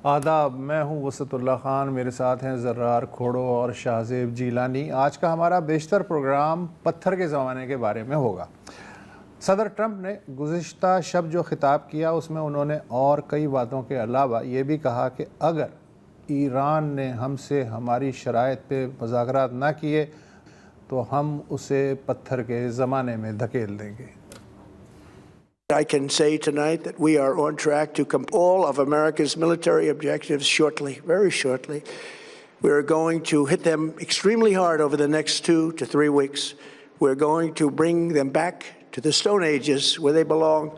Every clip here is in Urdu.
آداب، میں ہوں وسعت اللہ خان، میرے ساتھ ہیں زرار کھوڑو اور شاہزیب جیلانی۔ آج کا ہمارا بیشتر پروگرام پتھر کے زمانے کے بارے میں ہوگا۔ صدر ٹرمپ نے گزشتہ شب جو خطاب کیا اس میں انہوں نے اور کئی باتوں کے علاوہ یہ بھی کہا کہ اگر ایران نے ہم سے ہماری شرائط پہ مذاکرات نہ کیے تو ہم اسے پتھر کے زمانے میں دھکیل دیں گے۔ I can say tonight that we are on track to complete all of America's military objectives shortly, very shortly. We are going to hit them extremely hard over the next 2 to 3 weeks. We're going to bring them back to the Stone Ages where they belong.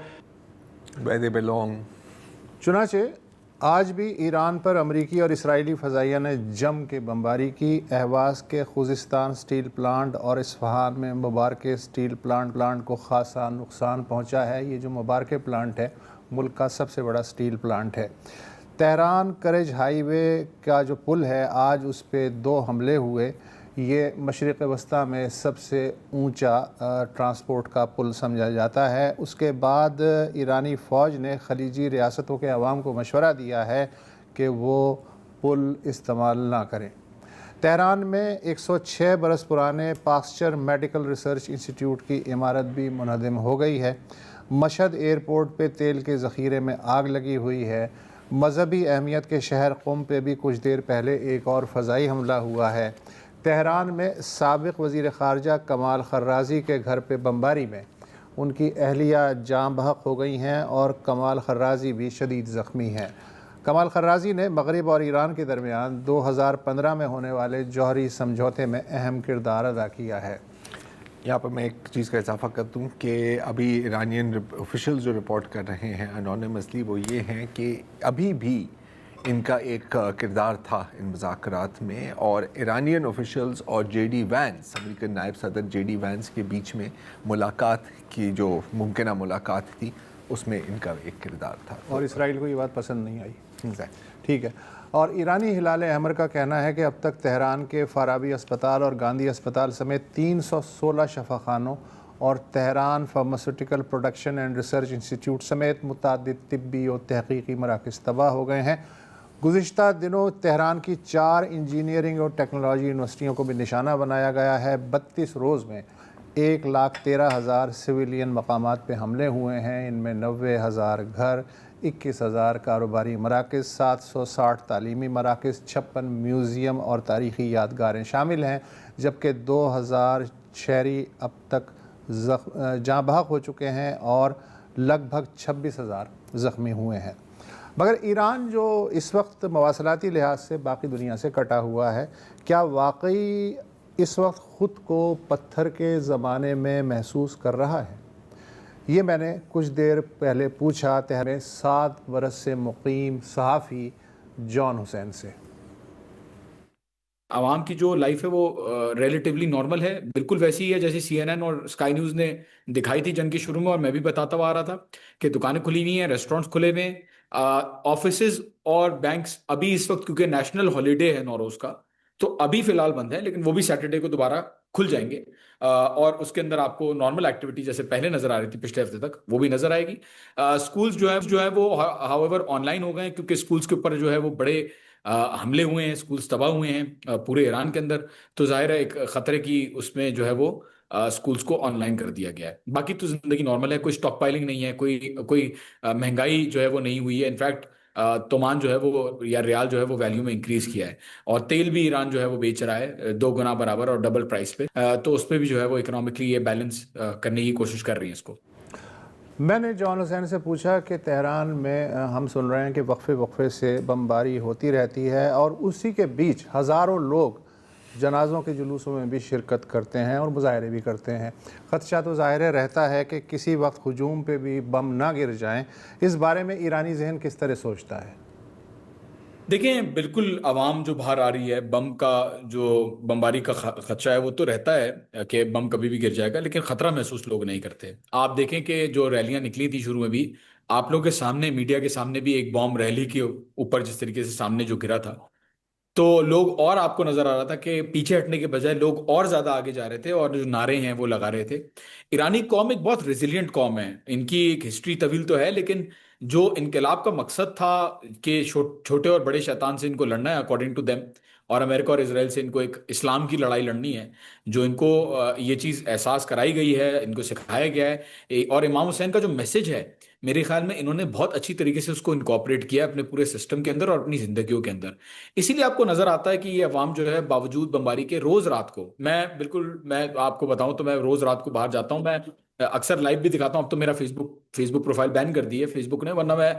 چنانچہ آج بھی ایران پر امریکی اور اسرائیلی فضائیہ نے جم کے بمباری کی۔ اہواز کے خوزستان سٹیل پلانٹ اور اصفہان میں مبارکہ سٹیل پلانٹ کو خاصا نقصان پہنچا ہے۔ یہ جو مبارکہ پلانٹ ہے ملک کا سب سے بڑا سٹیل پلانٹ ہے۔ تہران کرج ہائی وے کا جو پل ہے آج اس پہ 2 حملے ہوئے۔ یہ مشرق وسطیٰ میں سب سے اونچا ٹرانسپورٹ کا پل سمجھا جاتا ہے۔ اس کے بعد ایرانی فوج نے خلیجی ریاستوں کے عوام کو مشورہ دیا ہے کہ وہ پل استعمال نہ کریں۔ تہران میں 106 برس پرانے پاسچر میڈیکل ریسرچ انسٹیٹیوٹ کی عمارت بھی منہدم ہو گئی ہے۔ مشہد ایئرپورٹ پہ تیل کے ذخیرے میں آگ لگی ہوئی ہے۔ مذہبی اہمیت کے شہر قم پہ بھی کچھ دیر پہلے ایک اور فضائی حملہ ہوا ہے۔ تہران میں سابق وزیر خارجہ کمال خرازی کے گھر پہ بمباری میں ان کی اہلیہ جاں بحق ہو گئی ہیں اور کمال خرازی بھی شدید زخمی ہیں۔ کمال خرازی نے مغرب اور ایران کے درمیان 2015 میں ہونے والے جوہری سمجھوتے میں اہم کردار ادا کیا ہے۔ یہاں پر میں ایک چیز کا اضافہ کر دوں کہ ابھی ایرانین آفیشیل جو رپورٹ کر رہے ہیں انونیمسلی وہ یہ ہیں کہ ابھی بھی ان کا ایک کردار تھا ان مذاکرات میں، اور ایرانین آفیشیلز اور جے ڈی وینس، امریکن نائب صدر جے ڈی وینس کے بیچ میں ملاقات کی جو ممکنہ ملاقات تھی اس میں ان کا ایک کردار تھا، اور اسرائیل کو یہ بات پسند نہیں آئی۔ ٹھیک ہے۔ اور ایرانی ہلال احمر کا کہنا ہے کہ اب تک تہران کے فارابی اسپتال اور گاندھی اسپتال سمیت 316 شفاخانوں اور Tehran pharmaceutical production and research institute سمیت متعدد طبی اور تحقیقی مراکز تباہ ہو گئے ہیں۔ گزشتہ دنوں تہران کی 4 انجینئرنگ اور ٹیکنالوجی یونیورسٹیوں کو بھی نشانہ بنایا گیا ہے۔ 32 روز میں 1,13,000 سویلین مقامات پہ حملے ہوئے ہیں۔ ان میں 90,000 گھر، 21,000 کاروباری مراکز، 760 تعلیمی مراکز، 56 میوزیم اور تاریخی یادگاریں شامل ہیں، جبکہ 2,000 شہری اب تک جاں بحق ہو چکے ہیں اور لگ بھگ 26,000 زخمی ہوئے ہیں۔ مگر ایران جو اس وقت مواصلاتی لحاظ سے باقی دنیا سے کٹا ہوا ہے، کیا واقعی اس وقت خود کو پتھر کے زمانے میں محسوس کر رہا ہے؟ یہ میں نے کچھ دیر پہلے پوچھا تہران 7 برس سے مقیم صحافی جان حسین سے۔ عوام کی جو لائف ہے وہ ریلیٹیولی نارمل ہے، بالکل ویسی ہی ہے جیسے سی این این اور اسکائی نیوز نے دکھائی تھی جنگ کے شروع میں، اور میں بھی بتاتا ہوا آ رہا تھا کہ دکانیں کھلی ہوئی ہیں، ریسٹورینٹس کھلے ہوئے ہیں، آفیسز اور بینکس ابھی اس وقت کیونکہ نیشنل ہالیڈے ہے نوروز کا تو ابھی فی الحال بند ہے، لیکن وہ بھی سیٹرڈے کو دوبارہ کھل جائیں گے، اور اس کے اندر آپ کو نارمل ایکٹیویٹی جیسے پہلے نظر آ رہی تھی پچھلے ہفتے تک وہ بھی نظر آئے گی۔ اسکولز جو ہے وہ ہاؤ ایور آن لائن ہو گئے ہیں، کیونکہ اسکولز کے اوپر جو ہے وہ بڑے حملے ہوئے ہیں، اسکولز تباہ ہوئے ہیں پورے ایران کے اندر، تو ظاہر ہے ایک خطرے کی اس میں جو ہے وہ اسکولز کو آن لائن کر دیا گیا ہے۔ باقی تو زندگی نارمل ہے، کوئی اسٹاک پائلنگ نہیں ہے، کوئی مہنگائی جو ہے وہ نہیں ہوئی ہے، انفیکٹ تومان جو ہے وہ یا ریال جو ہے وہ ویلیو میں انکریز کیا ہے، اور تیل بھی ایران جو ہے وہ بیچ رہا ہے 2 گنا برابر اور ڈبل پرائس پہ، تو اس پہ بھی جو ہے وہ اکنامکلی یہ بیلنس کرنے کی کوشش کر رہی ہیں اس کو۔ میں نے جان حسین سے پوچھا کہ تہران میں ہم سن رہے ہیں کہ وقفے سے بمباری ہوتی رہتی ہے اور اسی کے بیچ ہزاروں لوگ جنازوں کے جلوسوں میں بھی شرکت کرتے ہیں اور مظاہرے بھی کرتے ہیں۔ خدشہ تو ظاہر رہتا ہے کہ کسی وقت ہجوم پہ بھی بم نہ گر جائیں۔ اس بارے میں ایرانی ذہن کس طرح سوچتا ہے؟ دیکھیں بالکل عوام جو باہر آ رہی ہے، بم کا جو بمباری کا خدشہ ہے وہ تو رہتا ہے کہ بم کبھی بھی گر جائے گا، لیکن خطرہ محسوس لوگ نہیں کرتے۔ آپ دیکھیں کہ جو ریلیاں نکلی تھی شروع میں بھی، آپ لوگوں کے سامنے میڈیا کے سامنے بھی ایک بم ریلی کے اوپر جس طریقے سے سامنے جو گرا تھا، تو لوگ اور آپ کو نظر آ رہا تھا کہ پیچھے ہٹنے کے بجائے لوگ اور زیادہ آگے جا رہے تھے اور جو نعرے ہیں وہ لگا رہے تھے۔ ایرانی قوم ایک بہت ریزیلینٹ قوم ہے، ان کی ایک ہسٹری طویل تو ہے، لیکن جو انقلاب کا مقصد تھا کہ چھوٹے اور بڑے شیطان سے ان کو لڑنا ہے اکارڈنگ ٹو دیم، اور امریکہ اور اسرائیل سے ان کو ایک اسلام کی لڑائی لڑنی ہے، جو ان کو یہ چیز احساس کرائی گئی ہے، ان کو سکھایا گیا ہے، اور امام حسین کا جو میسج ہے میرے خیال میں انہوں نے بہت اچھی طریقے سے اس کو انکارپوریٹ کیا اپنے پورے سسٹم کے اندر اور اپنی زندگیوں کے اندر. اسی لیے آپ کو نظر آتا ہے کہ یہ عوام جو ہے باوجود بمباری کے روز رات کو، میں آپ کو بتاؤں تو میں روز رات کو باہر جاتا ہوں، میں اکثر لائیو بھی دکھاتا ہوں. اب تو میرا فیس بک پروفائل بین کر دی ہے فیس بک نے، ورنہ میں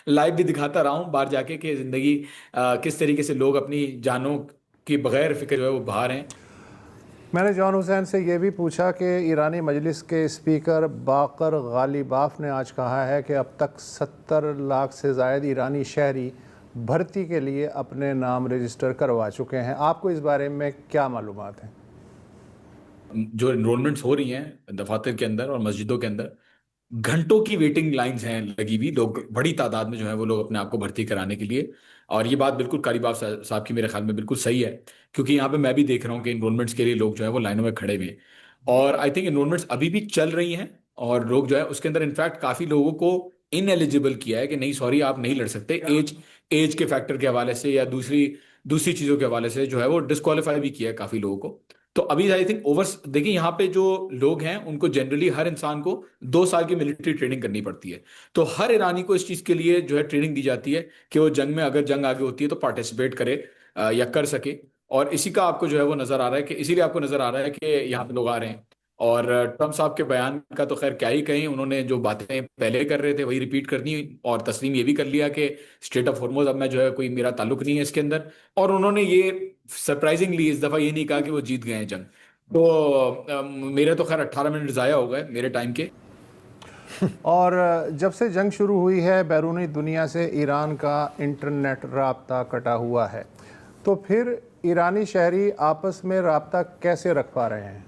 لائیو بھی دکھاتا رہا ہوں باہر جا کے کہ زندگی کس طریقے سے لوگ اپنی جانوں کی بغیر فکر جو ہے وہ باہر ہیں. میں نے جان حسین سے یہ بھی پوچھا کہ ایرانی مجلس کے اسپیکر باقر غالیباف نے آج کہا ہے کہ اب تک 70 لاکھ سے زائد ایرانی شہری بھرتی کے لیے اپنے نام رجسٹر کروا چکے ہیں. آپ کو اس بارے میں کیا معلومات ہیں؟ جو انرولمنٹس ہو رہی ہیں دفاتر کے اندر اور مسجدوں کے اندر، گھنٹوں کی ویٹنگ لائنز ہیں لگی ہوئی، لوگ بڑی تعداد میں جو ہے وہ لوگ اپنے آپ کو بھرتی کرانے کے لیے. اور یہ بات بالکل قاری باف صاحب کی میرے خیال میں بالکل صحیح ہے، کیونکہ یہاں پہ میں بھی دیکھ رہا ہوں کہ انرولمنٹس کے لیے لوگ جو ہے وہ لائنوں میں کھڑے ہوئے ہیں، اور آئی تھنک انرولمنٹس ابھی بھی چل رہی ہیں، اور لوگ جو ہے اس کے اندر انفیکٹ کافی لوگوں کو ان ایلیجیبل کیا ہے کہ نہیں سوری آپ نہیں لڑ سکتے، ایج کے فیکٹر کے حوالے سے یا دوسری چیزوں کے حوالے سے جو ہے وہ ڈسکوالیفائی بھی کیا ہے کافی لوگوں کو. تو ابھی آئی تھنک دیکھیں یہاں پہ جو لوگ ہیں ان کو جنرلی ہر انسان کو 2 سال کی ملٹری ٹریننگ کرنی پڑتی ہے، تو ہر ایرانی کو اس چیز کے لیے جو ہے ٹریننگ دی جاتی ہے کہ وہ جنگ میں اگر جنگ آگے ہوتی ہے تو پارٹیسپیٹ کرے یا کر سکے. اور اسی کا آپ کو جو ہے وہ نظر آ رہا ہے کہ اسی لیے آپ کو نظر آ رہا ہے کہ یہاں پہ لوگ آ رہے ہیں. اور ٹرمپ صاحب کے بیان کا تو خیر کیا ہی کہیں، انہوں نے جو باتیں پہلے کر رہے تھے وہی ریپیٹ کرنی، اور تسلیم یہ بھی کر لیا کہ اسٹریٹ آف ہارموز اب میں جو ہے کوئی میرا تعلق نہیں ہے اس کے اندر. اور انہوں نے یہ سرپرائزنگلی اس دفعہ یہ نہیں کہا کہ وہ جیت گئے ہیں جنگ. تو میرے تو خیر 18 منٹ ضائع ہو گئے میرے ٹائم کے. اور جب سے جنگ شروع ہوئی ہے بیرونی دنیا سے ایران کا انٹرنیٹ رابطہ کٹا ہوا ہے، تو پھر ایرانی شہری آپس میں رابطہ کیسے رکھ پا رہے ہیں؟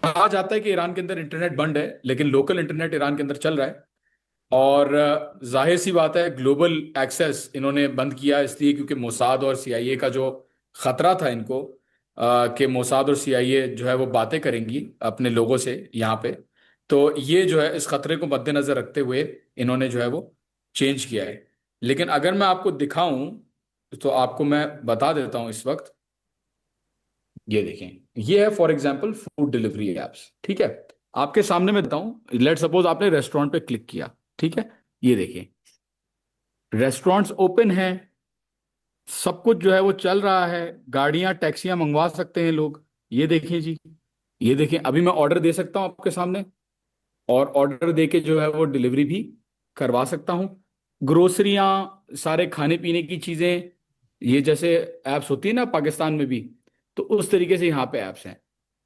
کہا جاتا ہے کہ ایران کے اندر انٹرنیٹ بند ہے، لیکن لوکل انٹرنیٹ ایران کے اندر چل رہا ہے. اور ظاہر سی بات ہے گلوبل ایکسیس انہوں نے بند کیا اس لیے کیونکہ موساد اور سی آئی اے کا جو خطرہ تھا ان کو کہ موساد اور سی آئی اے جو ہے وہ باتیں کریں گی اپنے لوگوں سے یہاں پہ، تو یہ جو ہے اس خطرے کو مد نظر رکھتے ہوئے انہوں نے جو ہے وہ چینج کیا ہے. لیکن اگر میں آپ کو دکھاؤں تو آپ کو میں بتا دیتا ہوں اس وقت. یہ دیکھیں، یہ ہے for example food delivery apps. ٹھیک ہے، آپ کے سامنے میں بتاؤں، لیٹ سپوز آپ نے ریسٹورینٹ پہ کلک کیا، ٹھیک ہے، یہ دیکھیں ریسٹورینٹس اوپن ہیں، سب کچھ جو ہے وہ چل رہا ہے، گاڑیاں ٹیکسیاں منگوا سکتے ہیں لوگ. یہ دیکھیں جی، یہ دیکھیں ابھی میں آرڈر دے سکتا ہوں آپ کے سامنے، اور آرڈر دے کے جو ہے وہ ڈیلیوری بھی کروا سکتا ہوں. گروسریاں، سارے کھانے پینے کی چیزیں، یہ جیسے ایپس ہوتی ہیں نا پاکستان میں بھی، تو اس طریقے سے یہاں پہ ایپس ہیں.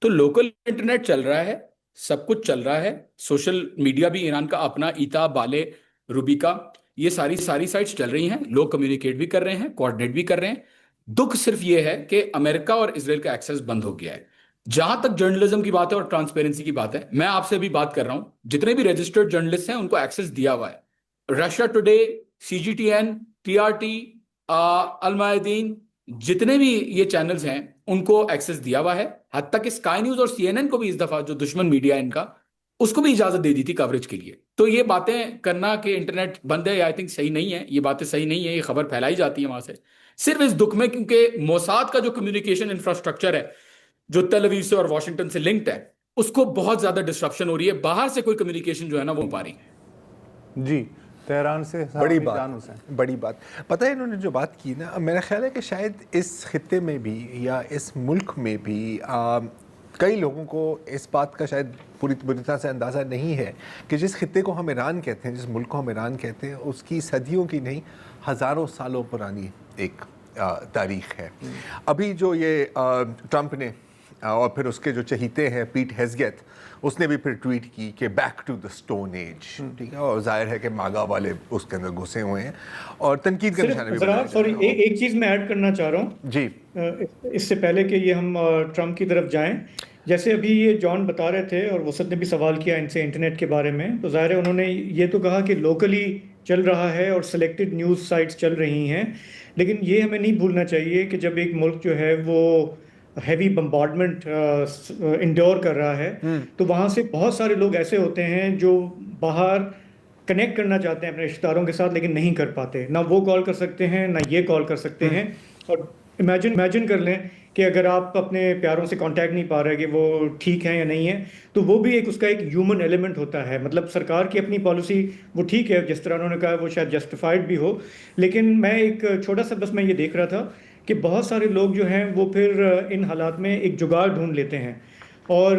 تو لوکل انٹرنیٹ چل رہا ہے، سب کچھ چل رہا ہے. سوشل میڈیا بھی ایران کا اپنا ایتا، بالے، روبیکا، یہ ساری سائٹس چل رہی ہیں، لوگ کمیونیکیٹ بھی کر رہے ہیں، کوآرڈینیٹ بھی کر رہے ہیں. دکھ صرف یہ ہے کہ امریکہ اور اسرائیل کا ایکسس بند ہو گیا ہے. جہاں تک جرنلزم کی بات ہے اور ٹرانسپیرنسی کی بات ہے، میں آپ سے بھی بات کر رہا ہوں، جتنے بھی رجسٹرڈ جرنلسٹ ہیں ان کو ایکسس دیا ہوا ہے. Russia Today, C G T N, T R T, Al Mayadeen, جتنے بھی یہ چینلز ہیں ان کو ایکسس دیا ہوا ہے. حتیٰ کہ اسکائی نیوز اور سی این این کو بھی اس دفعہ جو دشمن میڈیا ہے ان کا، اس کو بھی اجازت دے دی تھی کوریج کے لیے. تو یہ باتیں کرنا کہ انٹرنیٹ بند ہے، آئی تھنک صحیح نہیں ہے، یہ باتیں صحیح نہیں ہے، یہ خبر پھیلائی جاتی ہے وہاں سے صرف اس دکھ میں کیونکہ موساد کا جو کمیونیکیشن انفراسٹرکچر ہے جو تل اویو سے اور واشنگٹن سے لنکڈ ہے، اس کو بہت زیادہ ڈسٹرپشن ہو رہی ہے. باہر سے کوئی کمیونیکیشن جو ہے نا وہ پا رہی. جی، تہران سے بڑی جان حسین. بڑی بات پتہ ہے انہوں نے جو بات کی نا، میرا خیال ہے کہ شاید اس خطے میں بھی یا اس ملک میں بھی کئی لوگوں کو اس بات کا شاید پوری طرح سے اندازہ نہیں ہے کہ جس خطے کو ہم ایران کہتے ہیں، جس ملک کو ہم ایران کہتے ہیں، اس کی صدیوں کی نہیں ہزاروں سالوں پرانی ایک تاریخ ہے. ابھی جو یہ ٹرمپ نے اور پھر اس کے جو چہیتے ہیں پیٹ ہیزگیتھ، اس نے بھی پھر ٹویٹ کی کہ back to the stone age. ٹھیک ہے، اور ظاہر ہے کہ ماگا والے اس کے اندر گھسے ہوئے ہیں اور تنقید کا نشانہ بھی بنایا. سوری، ایک چیز میں ایڈ کرنا چاہ رہا ہوں جی، اس سے پہلے کہ یہ ہم ٹرمپ کی طرف جائیں. جیسے ابھی یہ جان بتا رہے تھے اور وسط نے بھی سوال کیا ان سے انٹرنیٹ کے بارے میں، تو ظاہر ہے انہوں نے یہ تو کہا کہ لوکلی چل رہا ہے اور سلیکٹڈ نیوز سائٹس چل رہی ہیں، لیکن یہ ہمیں نہیں بھولنا چاہیے کہ جب ایک ملک جو ہے وہ ہیوی بمبارڈمنٹ انڈور کر رہا ہے تو وہاں سے بہت سارے لوگ ایسے ہوتے ہیں جو باہر کنیکٹ کرنا چاہتے ہیں اپنے رشتہ داروں کے ساتھ لیکن نہیں کر پاتے. نہ وہ کال کر سکتے ہیں نہ یہ کال کر سکتے ہیں. اور امیجن کر لیں کہ اگر آپ اپنے پیاروں سے کانٹیکٹ نہیں پا رہے کہ وہ ٹھیک ہیں یا نہیں ہیں, تو وہ بھی اس کا ایک ہیومن ایلیمنٹ ہوتا ہے. مطلب سرکار کی اپنی پالیسی وہ ٹھیک ہے, جس طرح انہوں نے کہا وہ شاید جسٹیفائڈ بھی ہو, لیکن میں ایک چھوٹا سا بس میں یہ دیکھ رہا تھا کہ بہت سارے لوگ جو ہیں وہ پھر ان حالات میں ایک جگاڑ ڈھونڈ لیتے ہیں. اور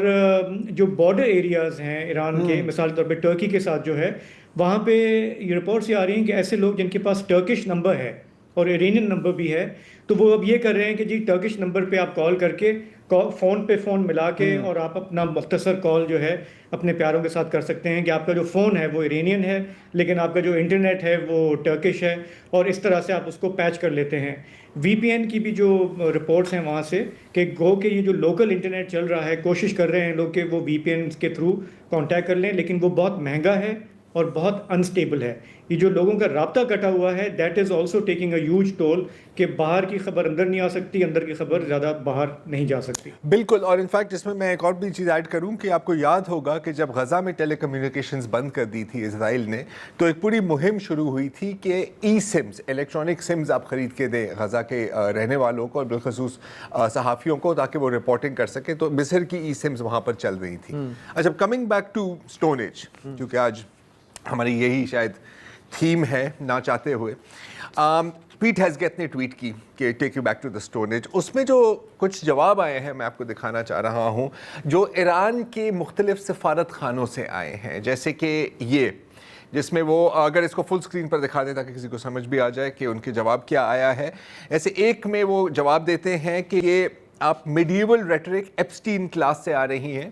جو بارڈر ایریاز ہیں ایران کے, مثال طور پہ ٹرکی کے ساتھ جو ہے, وہاں پہ یہ رپورٹس یہ آ رہی ہیں کہ ایسے لوگ جن کے پاس ٹرکش نمبر ہے اور ایرانین نمبر بھی ہے, تو وہ اب یہ کر رہے ہیں کہ جی ٹرکش نمبر پہ آپ کال کر کے فون پہ فون ملا کے اور آپ اپنا مختصر کال جو ہے اپنے پیاروں کے ساتھ کر سکتے ہیں کہ آپ کا جو فون ہے وہ ایرانین ہے لیکن آپ کا جو انٹرنیٹ ہے وہ ٹرکش ہے, اور اس طرح سے آپ اس کو پیچ کر لیتے ہیں. وی پی این کی بھی جو رپورٹس ہیں وہاں سے کہ گو کہ یہ جو لوکل انٹرنیٹ چل رہا ہے, کوشش کر رہے ہیں لوگ کہ وہ وی پی این کے تھرو کانٹیکٹ کر لیں, لیکن وہ بہت مہنگا ہے اور بہت انسٹیبل ہے. یہ جو لوگوں کا رابطہ کٹا ہوا ہے, that is also taking a huge toll, کہ باہر کی خبر اندر نہیں آ سکتی, اندر کی خبر زیادہ باہر نہیں جا سکتی. بالکل. اور انفیکٹ اس میں ایک اور بھی چیز ایڈ کروں کہ آپ کو یاد ہوگا کہ جب غزہ میں ٹیلی کمیونیکیشنز بند کر دی تھی اسرائیل نے, تو ایک پوری مہم شروع ہوئی تھی کہ ای سمز, الیکٹرانک سمز آپ خرید کے دیں غزہ کے رہنے والوں کو اور بالخصوص صحافیوں کو, تاکہ وہ رپورٹنگ کر سکیں. تو مصر کی ای سمز وہاں پر چل رہی تھیں. اچھا, coming back to stone age, کیونکہ آج ہماری یہی شاید تھیم ہے نہ چاہتے ہوئے, پیٹ ہیزگیت نے ٹویٹ کی کہ take you back to the Stone Age. اس میں جو کچھ جواب آئے ہیں میں آپ کو دکھانا چاہ رہا ہوں, جو ایران کے مختلف سفارت خانوں سے آئے ہیں, جیسے کہ یہ, جس میں وہ, اگر اس کو فل سکرین پر دکھا دیں تاکہ کسی کو سمجھ بھی آ جائے کہ ان کے جواب کیا آیا ہے. ایسے ایک میں وہ جواب دیتے ہیں کہ یہ آپ میڈیول ریٹرک ایپسٹین کلاس سے آ رہی ہیں.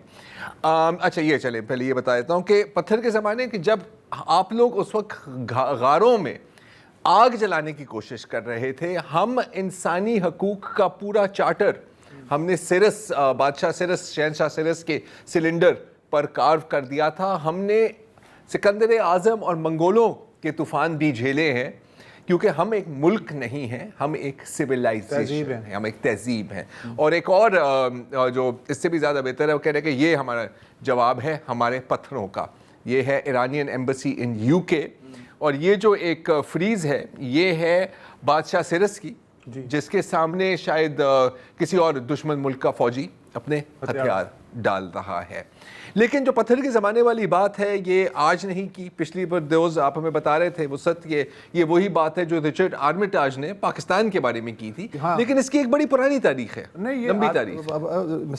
اچھا یہ چلیں پہلے یہ بتا دیتا ہوں کہ پتھر کے زمانے کہ جب آپ لوگ اس وقت غاروں میں آگ جلانے کی کوشش کر رہے تھے, ہم انسانی حقوق کا پورا چارٹر ہم نے سرس, بادشاہ سرس, شہنشاہ سرس کے سلنڈر پر کارو کر دیا تھا. ہم نے سکندر اعظم اور منگولوں کے طوفان بھی جھیلے ہیں, کیونکہ ہم ایک ملک نہیں ہیں, ہم ایک سویلائزیشن ہیں, ہم ایک تہذیب ہیں. اور ایک اور جو اس سے بھی زیادہ بہتر ہے, وہ کہہ رہے ہیں کہ یہ ہمارا جواب ہے ہمارے پتھروں کا. یہ ہے ایرانین ایمبیسی ان یو کے, اور یہ جو ایک فریز ہے یہ ہے بادشاہ سرس کی, جس کے سامنے شاید کسی اور دشمن ملک کا فوجی اپنے ہتھیار ڈال رہا ہے. لیکن جو پتھر کے زمانے والی بات ہے یہ آج نہیں کی, پچھلی بار دوز آپ ہمیں بتا رہے تھے وسعت, یہ وہی بات ہے جو رچرڈ آرمیٹاج نے پاکستان کے بارے میں کی تھی. لیکن اس کی ایک بڑی پرانی تاریخ ہے, لمبی تاریخ.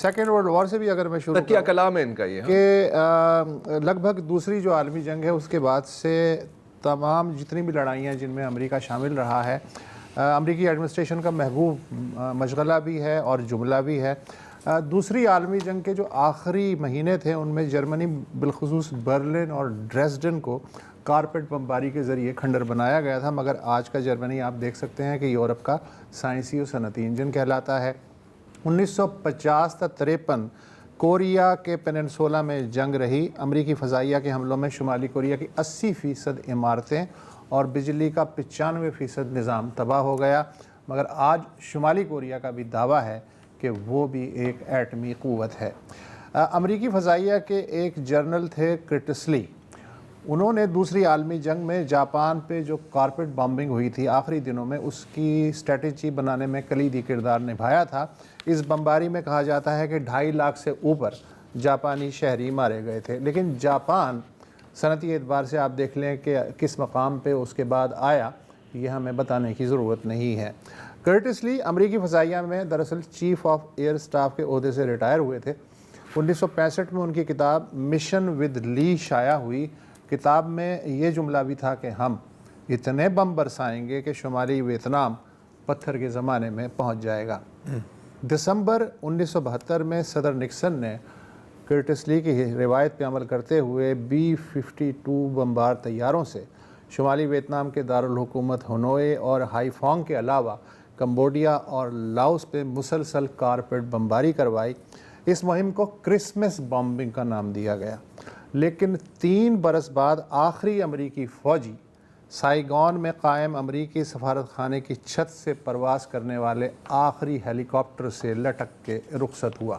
سیکنڈ ورلڈ وار سے بھی اگر میں شروع کیا کلام ہے ان کا, یہ کہ لگ بھگ دوسری جو عالمی جنگ ہے اس کے بعد سے تمام جتنی بھی لڑائیاں جن میں امریکہ شامل رہا ہے, امریکی ایڈمنسٹریشن کا محبوب مشغلہ بھی ہے اور جملہ بھی ہے. دوسری عالمی جنگ کے جو آخری مہینے تھے ان میں جرمنی بالخصوص برلن اور ڈریسڈن کو کارپیٹ بمباری کے ذریعے کھنڈر بنایا گیا تھا, مگر آج کا جرمنی آپ دیکھ سکتے ہیں کہ یورپ کا سائنسی و صنعتی انجن کہلاتا ہے. 1950 تا 53 کوریا کے پیننسولا میں جنگ رہی. امریکی فضائیہ کے حملوں میں شمالی کوریا کی 80% عمارتیں اور بجلی کا 95% نظام تباہ ہو گیا, مگر آج شمالی کوریا کا بھی دعویٰ ہے کہ وہ بھی ایک ایٹمی قوت ہے. امریکی فضائیہ کے ایک جرنل تھے کرٹسلی, انہوں نے دوسری عالمی جنگ میں جاپان پہ جو کارپیٹ بامبنگ ہوئی تھی آخری دنوں میں, اس کی اسٹریٹجی بنانے میں کلیدی کردار نبھایا تھا. اس بمباری میں کہا جاتا ہے کہ 2.5 لاکھ سے اوپر جاپانی شہری مارے گئے تھے. لیکن جاپان صنعتی اعتبار سے آپ دیکھ لیں کہ کس مقام پہ اس کے بعد آیا, یہ ہمیں بتانے کی ضرورت نہیں ہے. کرٹسلی امریکی فضائیہ میں دراصل چیف آف ایئر سٹاف کے عہدے سے ریٹائر ہوئے تھے. 1965 میں ان کی کتاب مشن ود لی شائع ہوئی. کتاب میں یہ جملہ بھی تھا کہ ہم اتنے بم برسائیں گے کہ شمالی ویتنام پتھر کے زمانے میں پہنچ جائے گا. دسمبر 1972 میں صدر نکسن نے کرٹسلی کی روایت پہ عمل کرتے ہوئے B-52 بمبار طیاروں سے شمالی ویتنام کے دارالحکومت ہنوئے اور ہائی فانگ کے علاوہ کمبوڈیا اور لاؤس پہ مسلسل کارپیٹ بمباری کروائی. اس مہم کو کرسمس بامبنگ کا نام دیا گیا. لیکن 3 برس بعد آخری امریکی فوجی سائیگون میں قائم امریکی سفارت خانے کی چھت سے پرواز کرنے والے آخری ہیلی کاپٹر سے لٹک کے رخصت ہوا.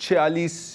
46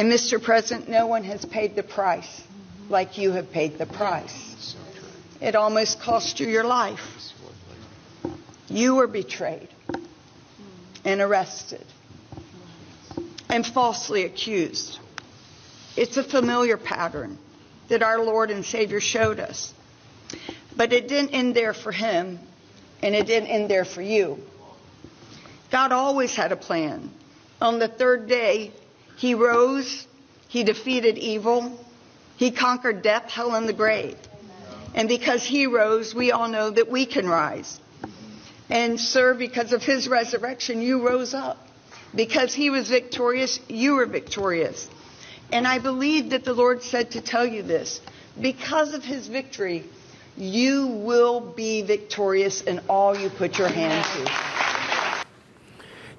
And Mr. President, no one has paid the price like you have paid the price. It almost cost you your life. You were betrayed and arrested and falsely accused. It's a familiar pattern that our Lord and Savior showed us. But it didn't end there for him, and it didn't end there for you. God always had a plan. On the third day, he rose, he defeated evil, he conquered death, hell, and the grave. And because he rose, we all know that we can rise. And sir, because of his resurrection, you rose up. Because he was victorious, you were victorious. And I believe that the Lord said to tell you this. Because of his victory, you will be victorious in all you put your hand to.